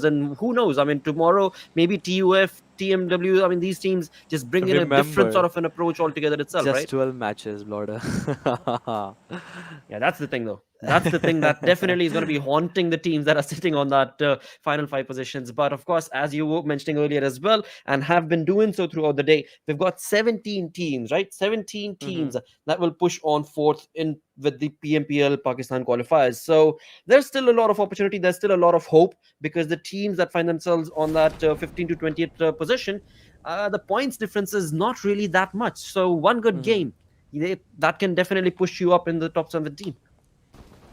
And who knows? I mean, tomorrow maybe TUF, TMW. I mean, these teams just bring in a different sort Remember, of an approach altogether itself, just right? 12 matches, Lord. Yeah, that's the thing, though. That's the thing that definitely is going to be haunting the teams that are sitting on that final five positions. But of course, as you were mentioning earlier as well, and have been doing so throughout the day, we've got 17 teams, right? 17 Hmm. teams that will push on fourth in with the PMPL Pakistan qualifiers. So there's still a lot of opportunity. There's still a lot of hope because the teams that find themselves on that 15 to 20th position, the points difference is not really that much. So one good Hmm. game that can definitely push you up in the top 17.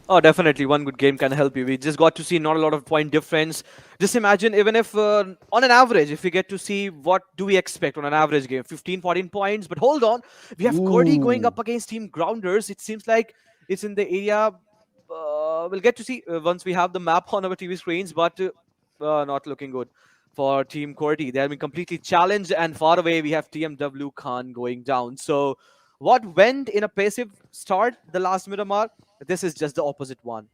Oh, definitely. One good game can help you. We just got to see not a lot of point difference. Just imagine, even if on an average, if we get to see what do we expect on an average game, 15, 14 points. But hold on, we have Kurdi going Ooh. up against Team Grounders. It seems like it's in the area. We'll get to see once we have the map on our TV screens, but not looking good for Team Kurdi. They have been completely challenged, and far away we have TMW Khan going down. So, what went in a passive start the last Miramar? This is just the opposite one.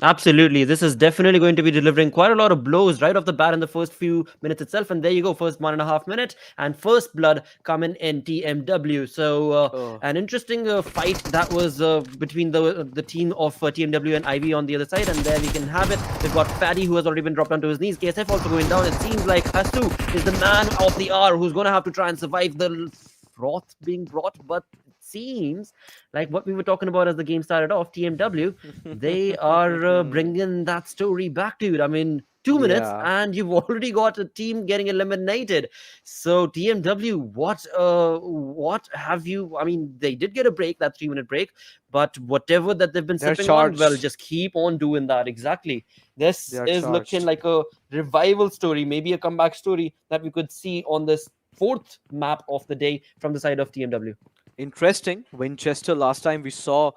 Absolutely. This is definitely going to be delivering quite a lot of blows right off the bat in the first few minutes itself. And there you go, first 1.5 minute and first blood coming in TMW. So Oh, an interesting fight that was between the team of TMW and IB on the other side. And there we can have it. We've got Fatty who has already been dropped onto his knees. KSF also going down. It seems like Hasu is the man of the hour who's going to have to try and survive the froth being brought. But it seems like what we were talking about as the game started off, TMW, they are bringing that story back, dude. I mean, 2 minutes yeah. and you've already got a team getting eliminated. So TMW, what have you? I mean, they did get a break, that 3 minute break, but whatever that they've been They're sipping on, well, charged. just keep on doing that. Exactly. They This are is looking charged. like a revival story, maybe a comeback story that we could see on this fourth map of the day from the side of TMW. Interesting. Winchester, last time we saw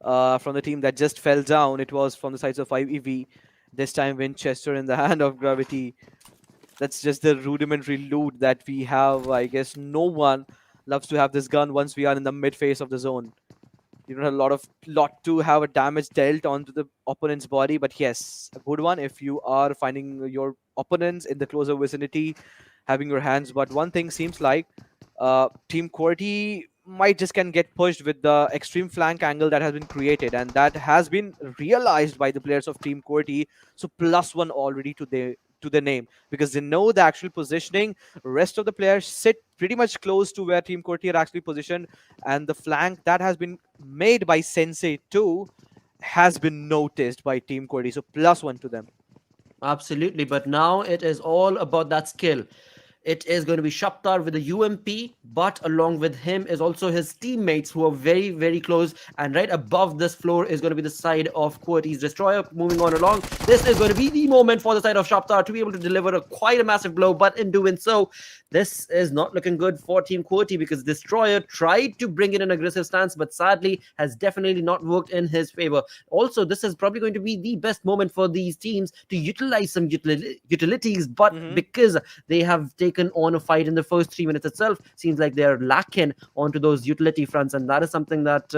from the team that just fell down, it was from the sides of 5EV. This time, Winchester in the hand of Gravity. That's just the rudimentary loot that we have. I guess no one loves to have this gun once we are in the mid phase of the zone. You don't have a lot to have a damage dealt onto the opponent's body, but yes, a good one if you are finding your opponents in the closer vicinity, having your hands. But one thing seems like Team QWERTY might just can get pushed with the extreme flank angle that has been created, and that has been realized by the players of Team QWERTY. So +1 already to the name, because they know the actual positioning. Rest of the players sit pretty much close to where Team QWERTY are actually positioned, and the flank that has been made by Sensei 2 has been noticed by Team QWERTY. So +1 to them. Absolutely, but now it is all about that skill. It is going to be Shaptar with the UMP, but along with him is also his teammates who are very, very close. And right above this floor is going to be the side of QWERTY's Destroyer. Moving on along, this is going to be the moment for the side of Shaptar to be able to deliver quite a massive blow. But in doing so, this is not looking good for Team QWERTY because Destroyer tried to bring in an aggressive stance, but sadly has definitely not worked in his favor. Also, this is probably going to be the best moment for these teams to utilize some utilities, but Hmm. because they have taken on a fight in the first 3 minutes itself, seems like they're lacking onto those utility fronts, and that is something that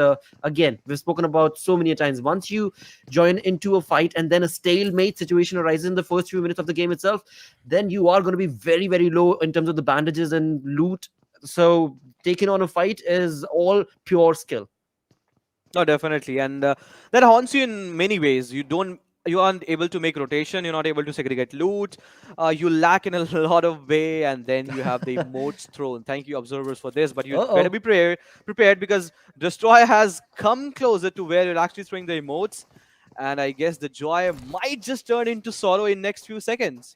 again we've spoken about so many times. Once you join into a fight and then a stalemate situation arises in the first few minutes of the game itself, then you are going to be very, very low in terms of the bandages and loot. So taking on a fight is all pure skill. No, definitely, and that haunts you in many ways. You aren't able to make rotation. You're not able to segregate loot. You lack in a lot of way, and then you have the emotes thrown. Thank you, observers, for this. But you better Uh-oh. be prepared, because Destroy has come closer to where you're actually throwing the emotes, and I guess the joy might just turn into sorrow in next few seconds.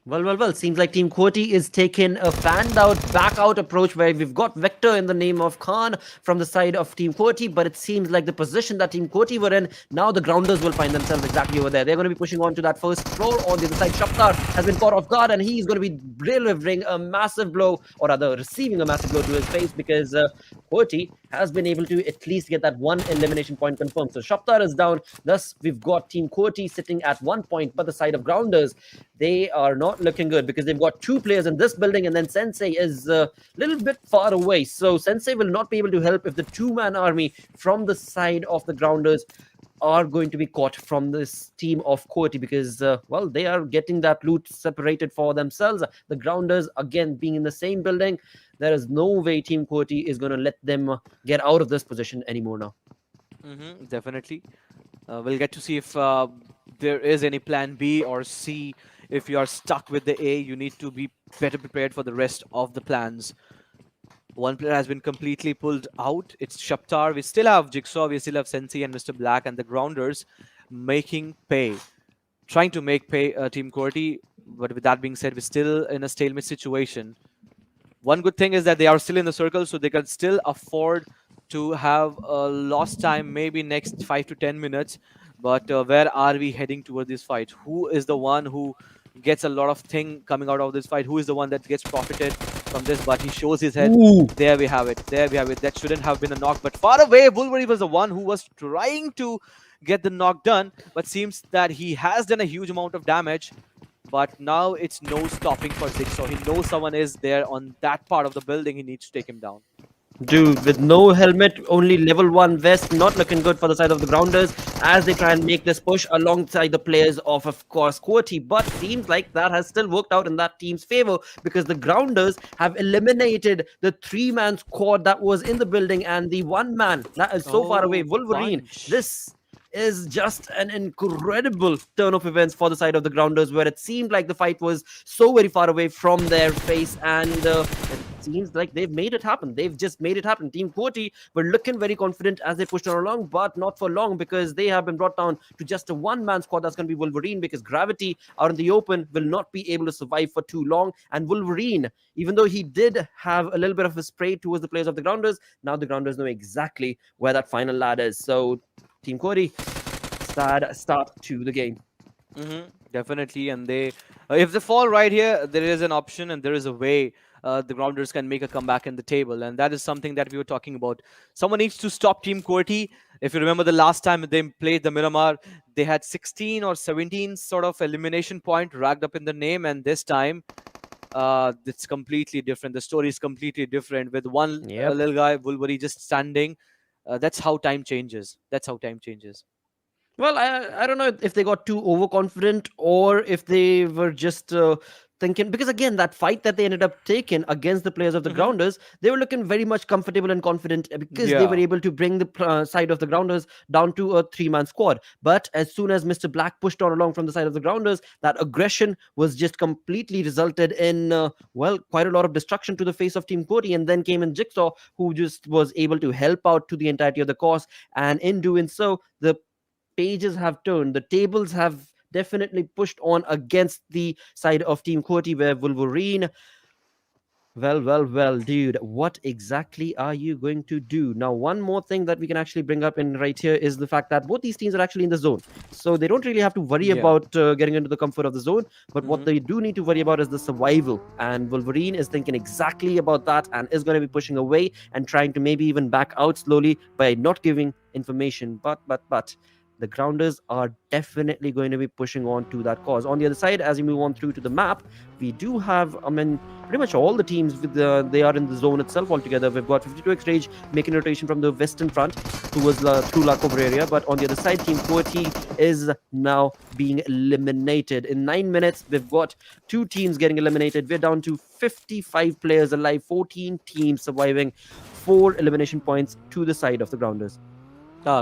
Well. Seems like Team QWERTY is taking a fanned out, back out approach where we've got Vector in the name of Khan from the side of Team QWERTY, but it seems like the position that Team QWERTY were in, now the Grounders will find themselves exactly over there. They're going to be pushing on to that first floor. On the other side, Shaptar has been caught off guard, and he's going to be delivering a massive blow, or rather receiving a massive blow to his face, because QWERTY has been able to at least get that one elimination point confirmed. So Shaptar is down. Thus, we've got Team QWERTY sitting at 1 point, but the side of Grounders, they are not looking good because they've got two players in this building, and then Sensei is a little bit far away. So Sensei will not be able to help if the two-man army from the side of the Grounders are going to be caught from this team of Quality because, well, they are getting that loot separated for themselves. The Grounders, again, being in the same building, there is no way Team Quality is going to let them get out of this position anymore now. Definitely. We'll get to see if there is any plan B or C. If you are stuck with the A, you need to be better prepared for the rest of the plans. One player has been completely pulled out. It's Shaptar. We still have Jigsaw, we still have Sensi and Mr. Black and the Grounders making pay. Trying to make pay Team Corti. But with that being said, we're still in a stalemate situation. One good thing is that they are still in the circle, so they can still afford to have a lost time, maybe next 5 to 10 minutes. But where are we heading toward this fight? Who is the one who gets a lot of thing coming out of this fight? Who is the one that gets profited from this? But he shows his head. Ooh. There we have it. There we have it. That shouldn't have been a knock. But far away, Wolverine was the one who was trying to get the knock done. But seems that he has done a huge amount of damage. But now it's no stopping for Zigsaw. He knows someone is there on that part of the building. He needs to take him down. Dude, with no helmet, only level 1 vest, not looking good for the side of the Grounders as they try and make this push alongside the players of course, Quality. But seems like that has still worked out in that team's favor because the Grounders have eliminated the 3-man squad that was in the building and the 1-man that is so far away, Oh, Wolverine. bunch. This is just an incredible turn of events for the side of the Grounders where it seemed like the fight was so very far away from their face and it seems like they've made it happen. They've just made it happen. Team Quoti were looking very confident as they pushed on along, but not for long because they have been brought down to just a 1-man squad. That's going to be Wolverine because Gravity out in the open will not be able to survive for too long. And Wolverine, even though he did have a little bit of a spray towards the players of the Grounders, now the Grounders know exactly where that final lad is. So Team Quoti, sad start to the game. Definitely. And they, if they fall right here, there is an option and there is a way the Grounders can make a comeback in the table. And that is something that we were talking about. Someone needs to stop Team Corti. If you remember the last time they played the Miramar, they had 16 or 17 sort of elimination point racked up in the name. And this time, it's completely different. The story is completely different with one Yep. little guy, Wolverine, just standing. That's how time changes. That's how time changes. Well, I don't know if they got too overconfident or if they were just thinking because again that fight that they ended up taking against the players of the hmm Grounders, they were looking very much comfortable and confident because they were Yeah. able to bring the side of the Grounders down to a 3-man squad. But as soon as Mr. Black pushed on along from the side of the Grounders, that aggression was just completely resulted in well, quite a lot of destruction to the face of Team Cody, and then came in Jigsaw, who just was able to help out to the entirety of the cause, and in doing so, the pages have turned. The tables have definitely pushed on against the side of Team Quoti, where Wolverine. Well, dude, what exactly are you going to do? Now, one more thing that we can actually bring up in right here is the fact that both these teams are actually in the zone. So they don't really have to worry Yeah. about getting into the comfort of the zone. But what hmm they do need to worry about is the survival. And Wolverine is thinking exactly about that and is going to be pushing away and trying to maybe even back out slowly by not giving information. But the Grounders are definitely going to be pushing on to that cause. On the other side, as you move on through to the map, we do have, I mean, pretty much all the teams with they are in the zone itself altogether. We've got 52x Rage making a rotation from the western front towards through La Cobra area, but on the other side, Team Quoti is now being eliminated. In 9 minutes, we've got 2 teams getting eliminated. We're down to 55 players alive, 14 teams surviving, 4 elimination points to the side of the Grounders.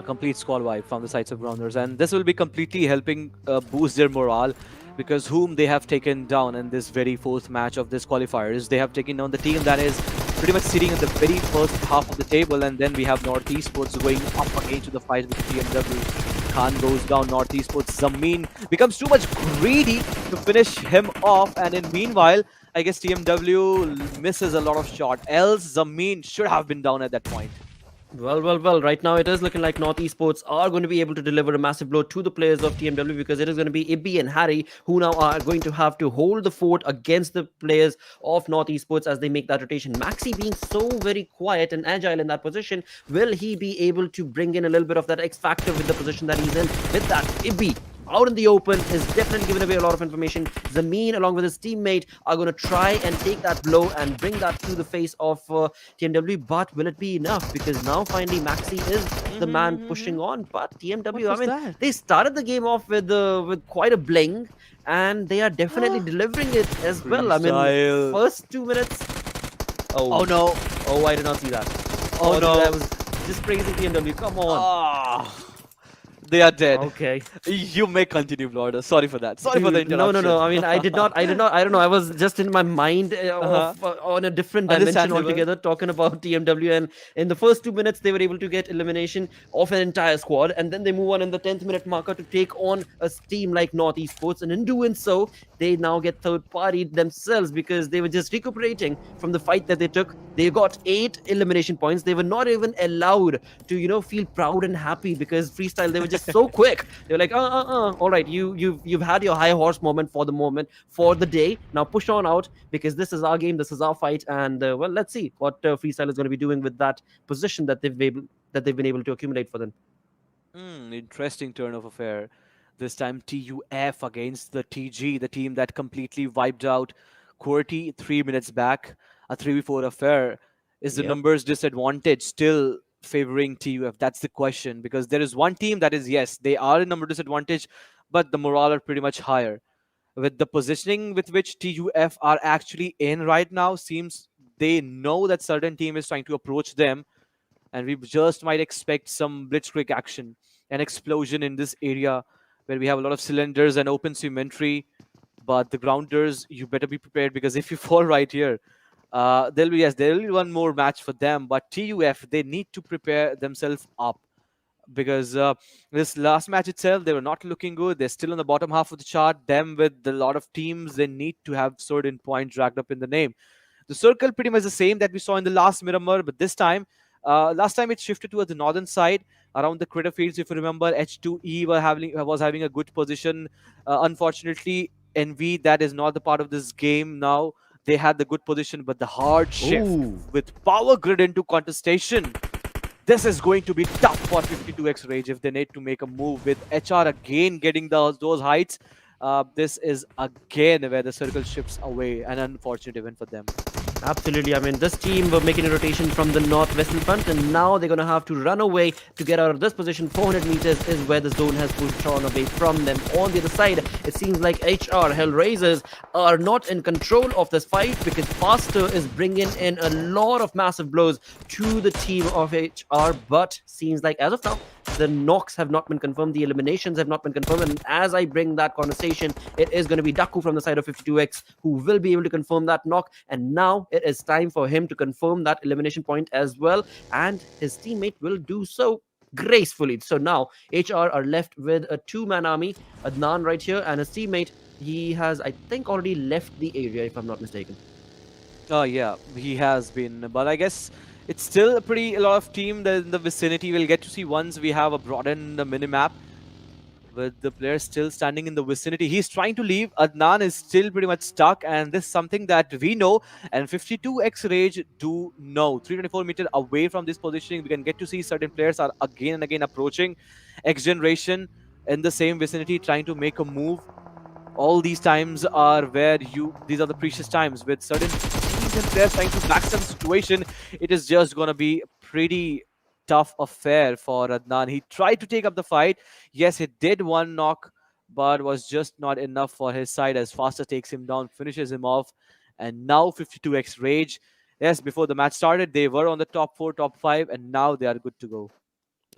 Complete squad wipe from the sides of Grounders, and this will be completely helping boost their morale because whom they have taken down in this very fourth match of this qualifiers, they have taken down the team that is pretty much sitting in the very first half of the table, and then we have Northeast Sports going up again to the fight with PMW. Khan goes down, Northeast Sports. Zameen becomes too much greedy to finish him off, and in meanwhile, I guess TMW misses a lot of shot. Else, Zameen should have been down at that point. Well. Right now, it is looking like North Esports are going to be able to deliver a massive blow to the players of TMW because it is going to be Ibby and Harry who now are going to have to hold the fort against the players of North Esports as they make that rotation. Maxi being so very quiet and agile in that position, will he be able to bring in a little bit of that X factor with the position that he's in with that Ibby out in the open is definitely giving away a lot of information. Zameen, along with his teammate, are going to try and take that blow and bring that to the face of TMW. But will it be enough? Because now finally Maxi is the man pushing on. But What TMW, I was mean, that? they started the game off with quite a bling, and they are definitely delivering it as well. I mean, Freestyle. first 2 minutes. Oh Oh, no. oh, I did not see that. Oh Oh, dude, I no. was just praising TMW. Come on. Ah. They are dead. Okay. You may continue, Florida. Sorry for that. Sorry for the Dude, no, no, interruption. no. I mean, I don't know. I was just in my mind Uh-huh. on a different dimension Understandable. altogether, talking about TMW. And in the first 2 minutes, they were able to get elimination of an entire squad. And then they move on in the 10th minute marker to take on a team like North Esports. And in doing so, they now get third party themselves because they were just recuperating from the fight that they took. They got 8 elimination points. They were not even allowed to, feel proud and happy because freestyle, they were just so quick. They were like, all right, you've had your high horse moment for the moment, for the day. Now push on out because this is our game, this is our fight, and well, let's see what freestyle is going to be doing with that position that they've been able to accumulate for them. Interesting turn of affair. This time TUF against the TG, the team that completely wiped out QWERTY 3 minutes back. A 3v4 affair. Is the Yep. numbers disadvantage still favoring TUF? That's the question. Because there is one team that is, yes, they are in number disadvantage, but the morale are pretty much higher. With the positioning with which TUF are actually in right now, seems they know that certain team is trying to approach them, and we just might expect some blitzkrieg action, an explosion in this area where we have a lot of cylinders and open cemetery. But the grounders, you better be prepared, because if you fall right here, there will be one more match for them. But TUF, they need to prepare themselves up, because this last match itself, they were not looking good. They're still on the bottom half of the chart. Them with a lot of teams, they need to have certain points dragged up in the name. The circle pretty much the same that we saw in the last Miramar, but this time, last time it shifted towards the northern side around the crater fields. If you remember, H2E was having a good position. Unfortunately, NV, that is not the part of this game now. They had the good position, but the hard shift Ooh. with power grid into contestation. This is going to be tough for 52x Rage if they need to make a move with HR again getting those heights. This is again where the circle shifts away. An unfortunate event for them. Absolutely. I mean, this team were making a rotation from the northwestern front, and now they're going to have to run away to get out of this position. 400 meters is where the zone has pushed on away from them. On the other side, it seems like HR Hellraisers are not in control of this fight because Faster is bringing in a lot of massive blows to the team of HR, but seems like as of now, the knocks have not been confirmed, the eliminations have not been confirmed, and as I bring that conversation, it is going to be Daku from the side of 52x who will be able to confirm that knock, and now it is time for him to confirm that elimination point as well, and his teammate will do so gracefully. So now HR are left with a two-man army, Adnan right here, and his teammate, he has, I think, already left the area, if I'm not mistaken. Oh yeah, he has been, but I guess it's still a lot of team that in the vicinity. We'll get to see once we have a broadened minimap with the player still standing in the vicinity. He's trying to leave. Adnan is still pretty much stuck, and this is something that we know, and 52x Rage do know. 324 meters away from this positioning, we can get to see certain players are again and again approaching. X Generation in the same vicinity trying to make a move. All these times are where these are the precious times with certain teams and players trying to backstab the situation. It is just going to be pretty tough affair for Adnan. He tried to take up the fight. Yes, he did one knock, but was just not enough for his side as Faster takes him down, finishes him off. And now 52x Rage. Yes, before the match started, they were on the top 4, top 5, and now they are good to go.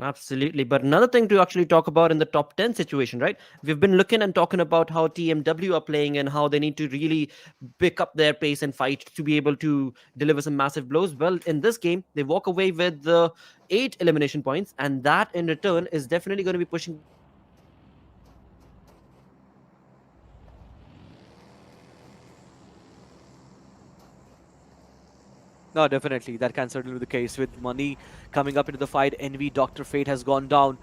Absolutely. But another thing to actually talk about in the top 10 situation, right? We've been looking and talking about how TMW are playing and how they need to really pick up their pace and fight to be able to deliver some massive blows. Well, in this game, they walk away with the 8 elimination points, and that in return is definitely going to be pushing them to the top 10 situation. And now they are left with a chance to actually get the elimination points as well. No, definitely. That can certainly be the case with money coming up into the fight. NV Dr. Fate has gone down.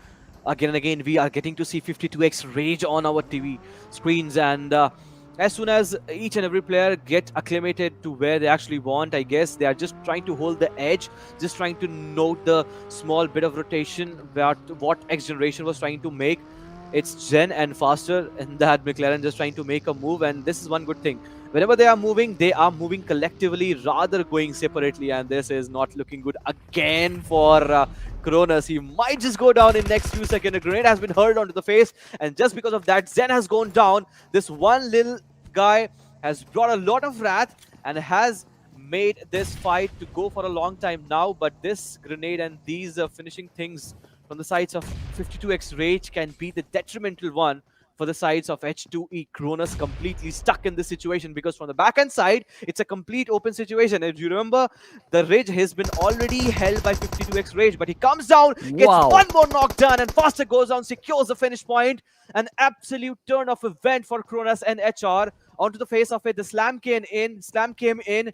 Again and again, we are getting to see 52x Rage on our TV screens. And as soon as each and every player get acclimated to where they actually want, I guess they are just trying to hold the edge, just trying to note the small bit of rotation that what X Generation was trying to make. It's Jen and Faster in that McLaren just trying to make a move. And this is one good thing. Whenever they are moving collectively rather going separately. And this is not looking good again for Cronus. He might just go down in next few seconds. A grenade has been hurled onto the face. And just because of that, Zen has gone down. This one little guy has brought a lot of wrath and has made this fight to go for a long time now. But this grenade and these finishing things from the sides of 52x Rage can be the detrimental one for the sides of H2E. Cronus completely stuck in this situation because from the backhand side, it's a complete open situation. If you remember, the Rage has been already held by 52x Rage, but he comes down, gets Wow. one more knock done, and Faster goes down, secures the finish point. An absolute turn of event for Cronus and HR. Onto the face of it, the slam came in,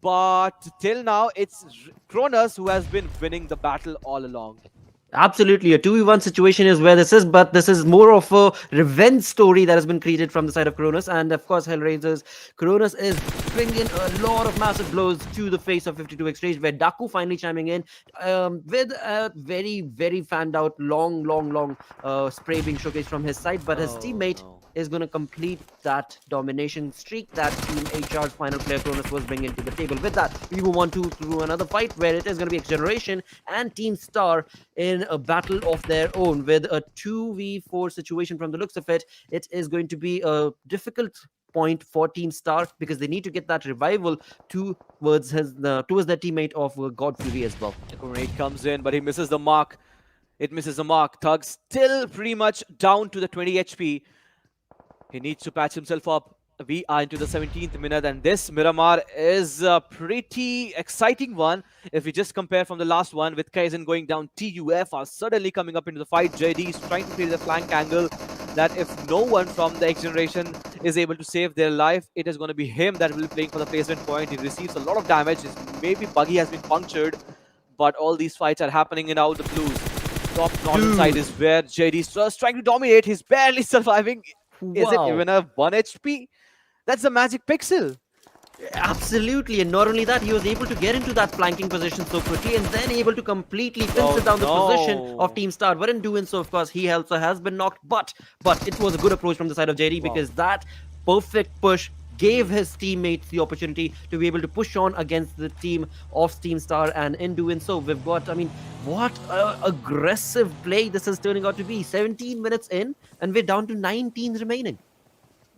but till now, it's Cronus who has been winning the battle all along. Absolutely, a 2v1 situation is where this is, but this is more of a revenge story that has been created from the side of Cronus. And of course, Hellraisers, Cronus is bringing a lot of massive blows to the face of 52x Rage, where Daku finally chiming in with a very, very fanned out, long spray being showcased from his side. But his teammate is going to complete that domination streak that Team HR's final player Cronus was bringing to the table. With that, we move on to another fight where it is going to be X Generation and Team Star in a battle of their own with a 2v4 situation. From the looks of it, it is going to be a difficult point for Team Star because they need to get that revival towards their teammate of God Fury as well. The grenade comes in, but he misses the mark. It misses the mark. Thug still pretty much down to the 20 HP. He needs to patch himself up. We are into the 17th minute, and this Miramar is a pretty exciting one. If we just compare from the last one, with Kaizen going down, TUF are suddenly coming up into the fight. JD is trying to create the flank angle that if no one from the X Generation is able to save their life, it is going to be him that will be playing for the placement point. He receives a lot of damage. His maybe buggy has been punctured, but all these fights are happening in out the blues. Top northern side is where JD is just trying to dominate. He's barely surviving. Is it even a 1 HP? That's the magic pixel. Absolutely, and not only that, he was able to get into that flanking position so quickly and then able to completely fence down the position of Team Star. But in doing so, of course, he also has been knocked. But it was a good approach from the side of JD because that perfect push gave his teammates the opportunity to be able to push on against the team of Team Star. And in doing so, we've got, what aggressive play this is turning out to be. 17 minutes in, and we're down to 19 remaining.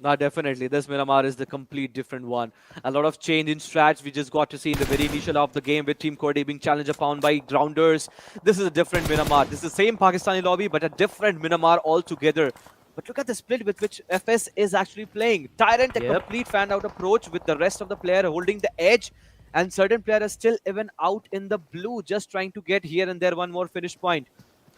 No, definitely. This Miramar is the complete different one. A lot of change in strats we just got to see in the very initial of the game with Team Cordy being challenged upon by Grounders. This is a different Miramar. This is the same Pakistani lobby, but a different Miramar altogether. But look at the split with which FS is actually playing. Tyrant, a complete fan-out approach with the rest of the player holding the edge. And certain players still even out in the blue, just trying to get here and there one more finish point.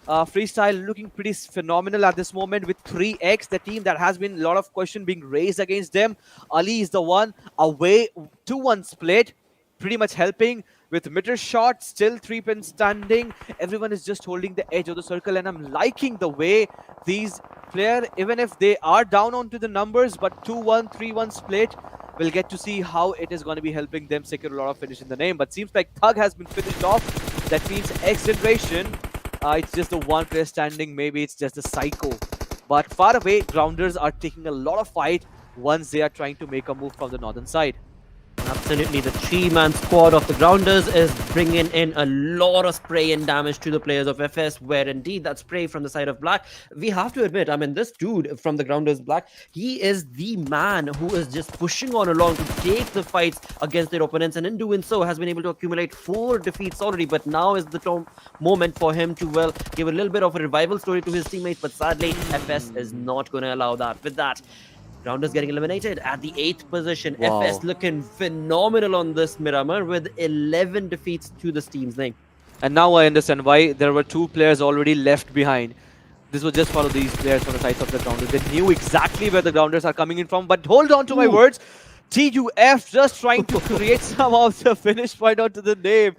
Freestyle looking pretty phenomenal at this moment with 3x, the team that has been a lot of question being raised against them. Ali is the one away 2-1 split, pretty much helping with middle shot, still 3-pin standing. Everyone is just holding the edge of the circle, and I'm liking the way these players, even if they are down onto the numbers, but 2-1, 3-1 split, we'll get to see how it is going to be helping them secure a lot of finish in the name. But seems like Thug has been finished off. That means X Generation. It's just the one player standing. Maybe it's just a psycho. But far away, Grounders are taking a lot of fight once they are trying to make a move from the northern side. Absolutely, the 3-man squad of the Grounders is bringing in a lot of spray and damage to the players of FS, where indeed that spray from the side of Black, we have to admit, this dude from the Grounders Black, he is the man who is just pushing on along to take the fights against their opponents, and in doing so has been able to accumulate 4 defeats already. But now is the moment for him to, well, give a little bit of a revival story to his teammates, but sadly, FS is not going to allow that. With that, Grounders getting eliminated at the 8th position. FS looking phenomenal on this Miramar with 11 defeats to this team's name. And now I understand why there were 2 players already left behind. This was just one of these players from the sides of the Grounders. They knew exactly where the Grounders are coming in from. But hold on to my words. TUF just trying to create some of the finish point onto the name.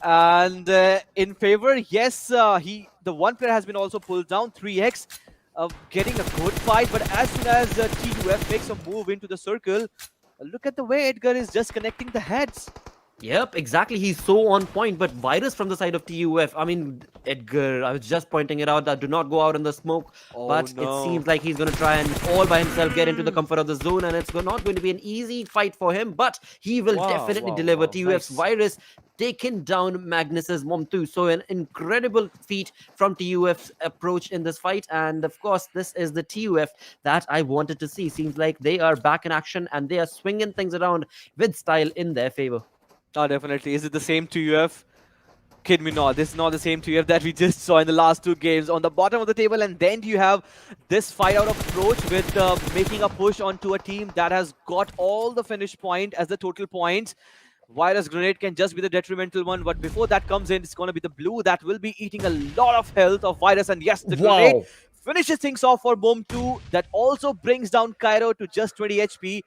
And in favor, yes, the one player has been also pulled down, 3x. Getting a good fight, but as soon as TUF makes a move into the circle, look at the way Edgar is just connecting the heads. Yep, exactly. He's so on point. But Virus from the side of TUF, I mean, Edgar, I was just pointing it out that do not go out in the smoke. Oh But it no. seems like he's going to try and all by himself get into the comfort of the zone. And it's not going to be an easy fight for him. But he will Wow, definitely wow, deliver. wow. TUF's Nice. Virus taken down Magnus's mom too. So an incredible feat from TUF's approach in this fight. And of course, this is the TUF that I wanted to see. Seems like they are back in action and they are swinging things around with style in their favor. Oh, definitely. Is it the same 2UF? Kid me not. This is not the same 2UF that we just saw in the last two games. On the bottom of the table, and then you have this fight out approach with making a push onto a team that has got all the finish point as the total points. Virus Grenade can just be the detrimental one, but before that comes in, it's going to be the blue that will be eating a lot of health of Virus. And yes, the grenade Wow. finishes things off for Boom 2. That also brings down Cairo to just 20 HP.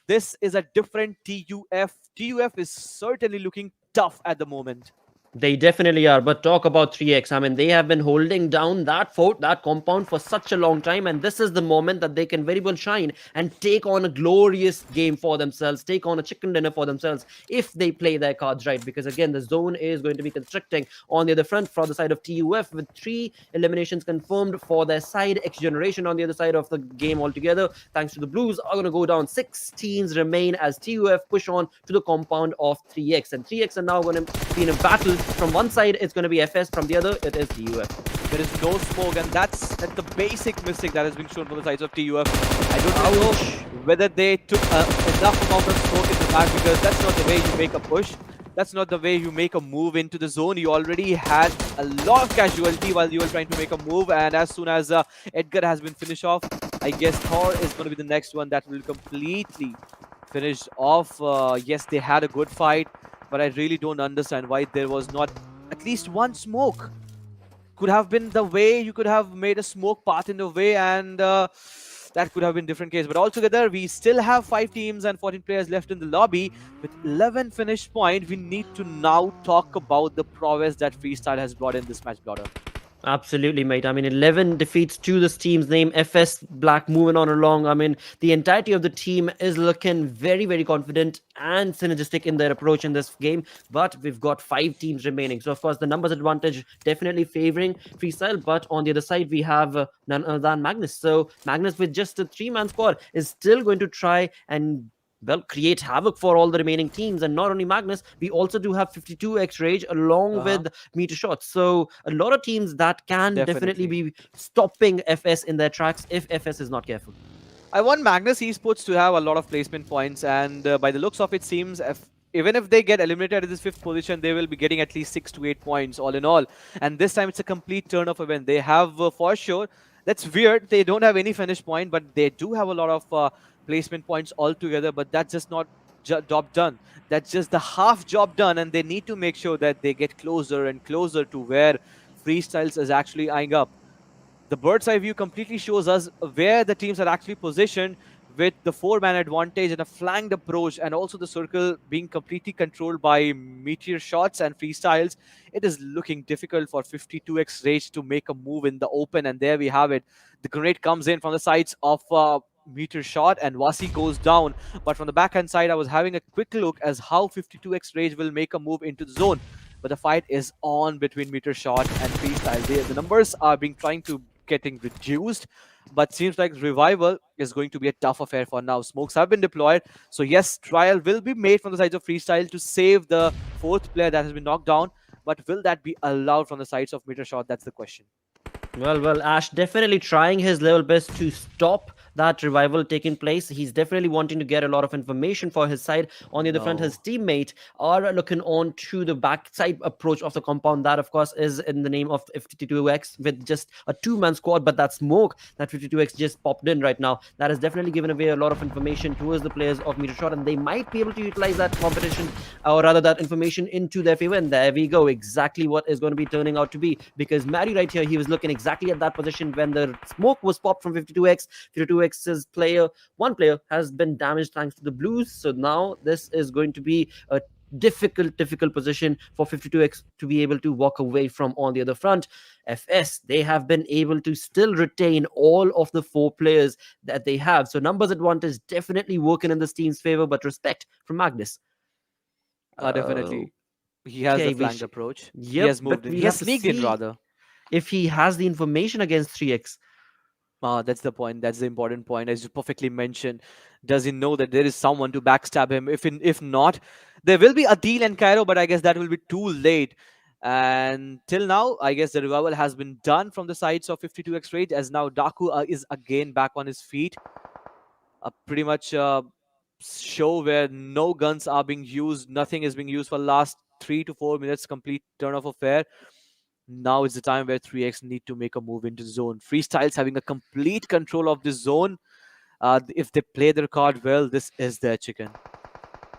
This is a different TUF. TUF is certainly looking tough at the moment. They definitely are. But talk about 3x. I mean, they have been holding down that fort, that compound for such a long time. And this is the moment that they can very well shine and take on a glorious game for themselves, take on a chicken dinner for themselves if they play their cards right. Because again, the zone is going to be constricting on the other front for the side of TUF with 3 eliminations confirmed for their side. X Generation on the other side of the game altogether, thanks to the Blues, are going to go down. 6 teams remain as TUF push on to the compound of 3x. And 3x are now going to be in a battle. From one side, it's going to be FS. From the other, it is TUF. There is no smoke, and that's the basic mistake that has been shown from the sides of TUF. I don't know Ouch. whether they took enough amount of smoke in the back, because that's not the way you make a push. That's not the way you make a move into the zone. You already had a lot of casualty while you were trying to make a move, and as soon as Edgar has been finished off, I guess Thor is going to be the next one that will completely finish off. Yes, they had a good fight, but I really don't understand why there was not at least one smoke. Could have been the way you could have made a smoke path in the way, and that could have been different case. But altogether, we still have 5 teams and 14 players left in the lobby with 11 finish point. We need to now talk about the prowess that Freestyle has brought in this match, Blotter. Absolutely, mate. I mean, 11 defeats to this team's name. FS Black moving on along. I mean, the entirety of the team is looking very, very confident and synergistic in their approach in this game. But we've got 5 teams remaining. So, of course, the numbers advantage definitely favoring Freestyle. But on the other side, we have none other than Magnus. So, Magnus, with just a 3-man squad, is still going to try and create havoc for all the remaining teams. And not only Magnus, we also do have 52x Rage along Uh-huh. with Meter Shots. So a lot of teams that can definitely Definitely. be stopping FS in their tracks if FS is not careful. I want Magnus Esports to have a lot of placement points, and by the looks of it, seems even if they get eliminated in this 5th position, they will be getting at least 6 to 8 points all in all. And this time, it's a complete turn of event. They have for sure. That's weird. They don't have any finish point, but they do have a lot of placement points altogether. But that's just not job done. That's just the half job done, and they need to make sure that they get closer and closer to where Freestyles is actually eyeing up. The bird's eye view completely shows us where the teams are actually positioned with the 4-man advantage and a flanked approach, and also the circle being completely controlled by meteor shots and freestyles. It is looking difficult for 52x Rage to make a move in the open, and there we have it. The grenade comes in from the sides of meteor shot, and Wasi goes down. But from the backhand side, I was having a quick look as how 52x Rage will make a move into the zone. But the fight is on between meteor shot and freestyle. The numbers are being trying to getting reduced, but seems like revival is going to be a tough affair for now. Smokes have been deployed, so yes, trial will be made from the sides of freestyle to save the 4th player that has been knocked down, but will that be allowed from the sides of meter shot? That's the question. Well, Ash definitely trying his level best to stop that revival taking place. He's definitely wanting to get a lot of information for his side. On the other front, his No. teammate are looking on to the backside approach of the compound. That, of course, is in the name of 52x with just a 2-man squad. But that smoke that 52x just popped in right now, that has definitely given away a lot of information towards the players of Meter Shot, and they might be able to utilize that competition, or rather that information, into their favor. And there we go, exactly what is going to be turning out to be, because Maddie right here, he was looking exactly at that position when the smoke was popped from 52x. 52x's one player has been damaged thanks to the Blues. So now this is going to be a difficult position for 52x to be able to walk away from. On the other front, FS, they have been able to still retain all of the 4 players that they have. So numbers advantage definitely working in this team's favor, but respect from Magnus. Definitely. He has the Okay, we flanked approach. He yep, has but moved in. He we'll has have to sneaked in see rather. if he has the information against 3x. That's the point. That's the important point, as you perfectly mentioned. Does he know that there is someone to backstab him? If not, there will be a deal in Cairo, but I guess that will be too late. And till now, I guess the revival has been done from the sides of 52x Rage, as now Daku is again back on his feet. Pretty much show where no guns are being used, nothing is being used for last 3 to 4 minutes. Complete turn off affair. Now is the time where 3x need to make a move into zone. Freestyles having a complete control of this zone. If they play their card well, this is their chicken.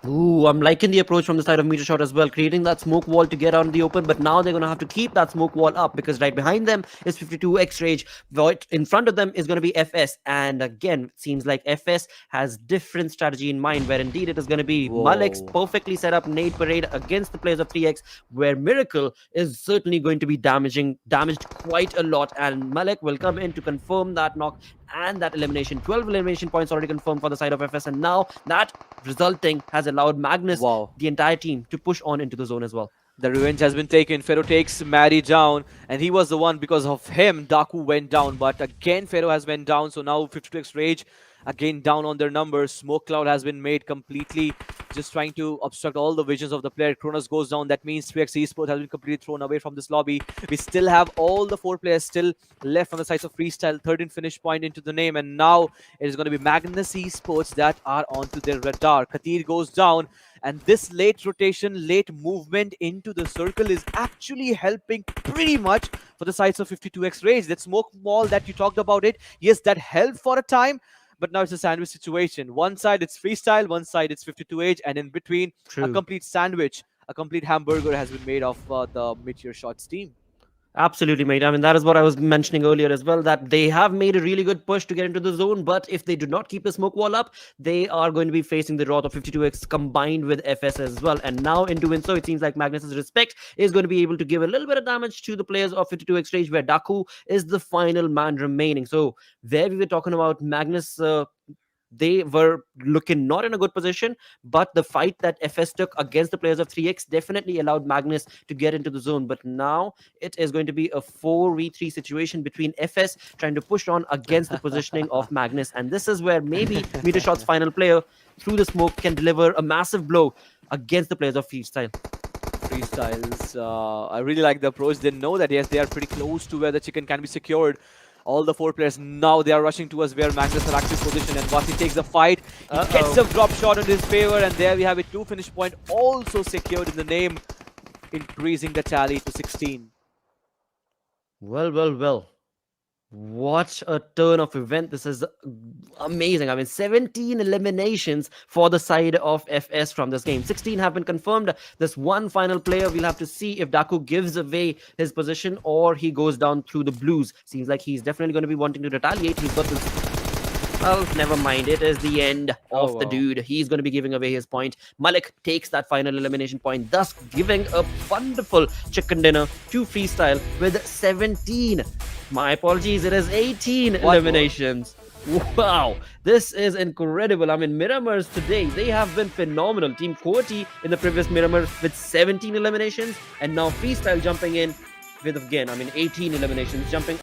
Ooh, I'm liking the approach from the side of Meter Shot as well, creating that smoke wall to get out in the open, but now they're going to have to keep that smoke wall up because right behind them is 52x Rage. Right in front of them is going to be FS. And again, it seems like FS has different strategy in mind, where indeed it is going to be Malik's Whoa. perfectly set up nade parade against the players of 3x, where Miracle is certainly going to be damaged quite a lot. And Malik will come in to confirm that knock and that elimination. 12 elimination points already confirmed for the side of FS, and now that resulting has allowed Magnus, Wow. the entire team, to push on into the zone as well. The revenge has been taken. Pharaoh takes Maddie down, and he was the one. Because of him, Daku went down. But again, Pharaoh has went down. So now 52x Rage again down on their numbers. Smoke cloud has been made completely, just trying to obstruct all the visions of the player. Kronos goes down. That means 3x Esports has been completely thrown away from this lobby. We still have all the 4 players still left on the sides of Freestyle. 13th finish point into the name, and now it is going to be Magnus Esports that are onto their radar. Katir goes down. And this late rotation, late movement into the circle is actually helping pretty much for the sides of 52x Rage. That smoke wall that you talked about it, yes, that helped for a time, but now it's a sandwich situation. One side it's Freestyle, one side it's 52H, and in between, a True. complete sandwich, a complete hamburger has been made of the Meteor Shots team. Absolutely, mate. I mean, that is what I was mentioning earlier as well, that they have made a really good push to get into the zone, but if they do not keep the smoke wall up, they are going to be facing the wrath of 52x combined with FS as well. And now, in doing so, it seems like Magnus's respect is going to be able to give a little bit of damage to the players of 52x Rage, where Daku is the final man remaining. So, there we were talking about Magnus. They were looking not in a good position, but the fight that FS took against the players of 3x definitely allowed Magnus to get into the zone. But now it is going to be a 4v3 situation between FS trying to push on against the positioning of Magnus. And this is where maybe Meter Shot's final player through the smoke can deliver a massive blow against the players of Freestyle. Freestyles, I really like the approach. They know that yes, they are pretty close to where the chicken can be secured. All the 4 players now they are rushing towards where Magnus are active position, and Vasi takes the fight. He gets a drop shot in his favor, and there we have it. 2 finish point also secured in the name, increasing the tally to 16. Well. What a turn of event. This is amazing. I mean, 17 eliminations for the side of FS from this game. 16 have been confirmed. This one final player, we'll have to see if Daku gives away his position or he goes down through the blues. Seems like he's definitely going to be wanting to retaliate. He's got this. Well, never mind. It is the end of the dude. He's going to be giving away his point. Malik takes that final elimination point, thus giving a wonderful chicken dinner to Freestyle with 17. My apologies, it is 18 eliminations. Wow, this is incredible. I mean, Miramars today, they have been phenomenal. Team Quoti in the previous Miramar with 17 eliminations, and now Freestyle jumping in with, again, I mean, 18 eliminations, jumping